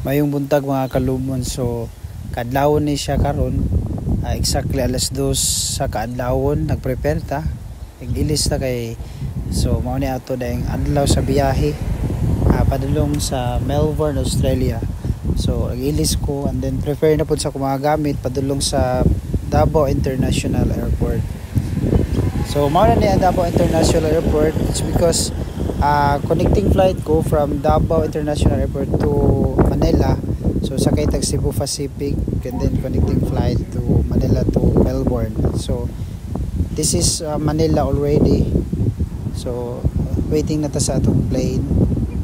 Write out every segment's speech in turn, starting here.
Mayong buntag mga kalumon. So kadlawon ni siya karon, exactly alas 2 sa kadlawon nagprepare ta. Nag-ilis ta kay so mao ni ato daing adlaw sa biyahe padulong sa Melbourne, Australia. So nag-ilis ko and then prepare na pud sa mga gamit padulong sa Davao International Airport. So mao na ni ang Davao International Airport. It's because connecting flight ko from Davao International Airport to Manila. So sakay tag Cebu Pacific and then connecting flight to Manila to Melbourne. So this is Manila already. So waiting na ta sa atong plane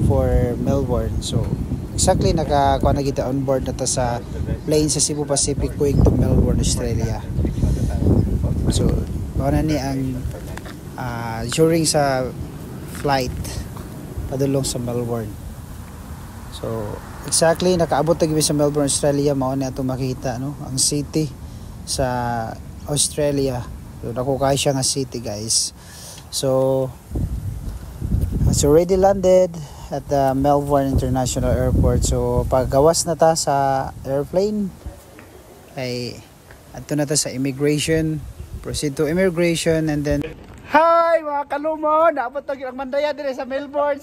for Melbourne. So exactly nakakuha na kita on board na ta sa plane sa Cebu Pacific going to Melbourne, Australia. So mao na ni ang during sa flight padulong sa Melbourne. So exactly nakaabot ta gyud sa Melbourne, Australia. Mao ni ato makita no ang city sa Australia. So dako kay siya nga city, guys. So it's already landed at the Melbourne International Airport. So paggawas na ta sa airplane ay adto na ta sa immigration. Proceed to immigration and then hi mga kalumon, naabot na ang mandaya dire sa Melbourne.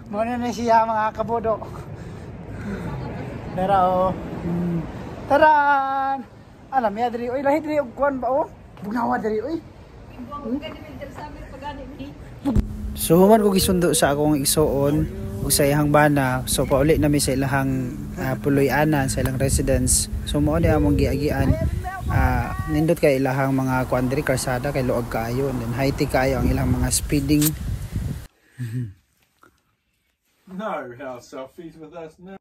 Muna na siya mga kabodo. Pero taran alam ya diri oy, lahi diri og kuan ba bugnawa diri oy. So human ko gisundo sa akong isuon ug sa iyang bana. So pauli na mi sa ilahang puloy-anan sa ilang residence. So mao ni among giagian nindot kay ilahang mga kuan diri karsada kay luag kaayo and then high tech kaayo ang ilang mga speeding. No, how selfies with us now.